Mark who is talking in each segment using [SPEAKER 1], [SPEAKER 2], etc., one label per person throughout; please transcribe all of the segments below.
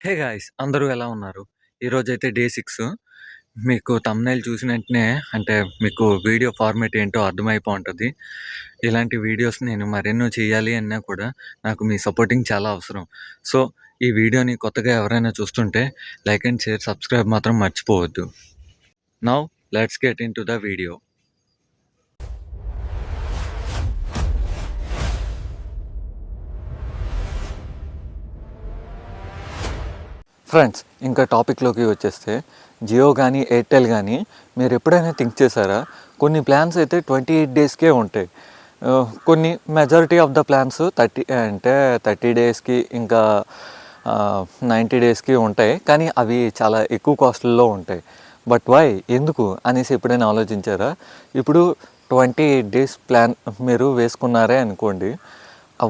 [SPEAKER 1] Hey guys! అందరూ ఎలా ఉన్నారు? ఈరోజైతే డే 6. మీకు థంబ్‌నెయిల్ చూసిన వెంటనే అంటే మీకు వీడియో ఫార్మాట్ ఏంటో అర్థమైపో ఉంటది. ఇలాంటి వీడియోస్ నేను మరెన్నో చేయాలి అన్నా కూడా నాకు మీ సపోర్టింగ్ చాలా అవసరం. సో, ఈ వీడియోని కొత్తగా ఎవరైనా చూస్తుంటే లైక్ అండ్ షేర్, సబ్స్క్రైబ్ మాత్రం మర్చిపోవద్దు. Now let's get into the video. Friends, ఇంకా టాపిక్‌లోకి వచ్చేస్తే జియో గానీ, ఎయిర్టెల్ గానీ మీరెప్పుడైనా థింక్ చేశారా? కొన్ని ప్లాన్స్ అయితే 28 డేస్‌కే ఉంటాయి. కొన్ని మెజారిటీ ఆఫ్ ద ప్లాన్స్ 30 డేస్‌కి ఇంకా 90 డేస్‌కి ఉంటాయి. కానీ అవి చాలా ఎక్కువ కాస్ట్‌ల్లో ఉంటాయి. But why? ఎందుకు అనేసి ఎప్పుడైనా ఆలోచించారా? ఇప్పుడు 28 డేస్ ప్లాన్ మీరు వేసుకున్నారే అనుకోండి.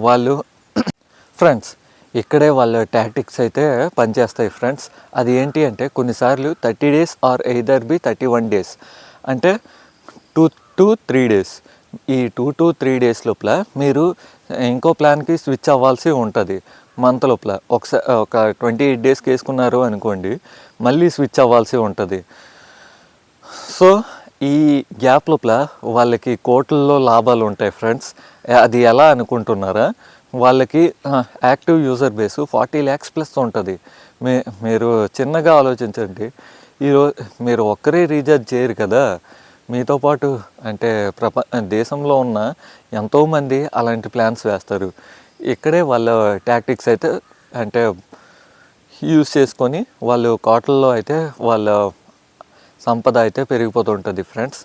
[SPEAKER 1] వాళ్ళు ఫ్రెండ్స్, ఇక్కడే వాళ్ళ టాక్టిక్స్ అయితే పనిచేస్తాయి ఫ్రెండ్స్. అది ఏంటి అంటే కొన్నిసార్లు 30 days or either be 31 days అంటే 2 టు 3 డేస్. ఈ 2 టు 3 డేస్ లోపల మీరు ఇంకో ప్లాన్కి స్విచ్ అవ్వాల్సి ఉంటుంది. మంత్ లోపల ఒక 28 డేస్కి వేసుకున్నారు అనుకోండి, మళ్ళీ స్విచ్ అవ్వాల్సి ఉంటుంది. సో ఈ గ్యాప్ లోపల వాళ్ళకి కోట్లలో లాభాలు ఉంటాయి ఫ్రెండ్స్. అది ఎలా అనుకుంటున్నారా? వాళ్ళకి active user base 40 lakhs plus ఉంటుంది. మీరు చిన్నగా ఆలోచించండి. మీరు ఒక్కరే రీఛార్జ్ చేయరు కదా, మీతో పాటు అంటే దేశంలో ఉన్న ఎంతోమంది అలాంటి ప్లాన్స్ వేస్తారు. ఇక్కడే వాళ్ళ టాక్టిక్స్ అయితే అంటే యూజ్ చేసుకొని వాళ్ళు కోట్లలో అయితే వాళ్ళ సంపద అయితే పెరిగిపోతుంటుంది friends.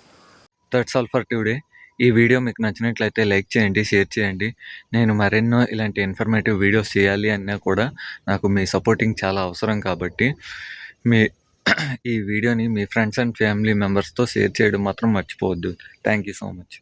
[SPEAKER 1] That's all for today. ఈ వీడియో మీకు నచ్చినట్లయితే లైక్ చేయండి, షేర్ చేయండి. నేను మరెన్నో ఇలాంటి ఇన్ఫర్మేటివ్ వీడియోస్ చేయాలి అన్నా కూడా నాకు మీ సపోర్టింగ్ చాలా అవసరం కాబట్టి మీ ఈ వీడియోని మీ ఫ్రెండ్స్ అండ్ ఫ్యామిలీ మెంబర్స్తో షేర్ చేయడం మాత్రం మర్చిపోవద్దు. Thank you so much.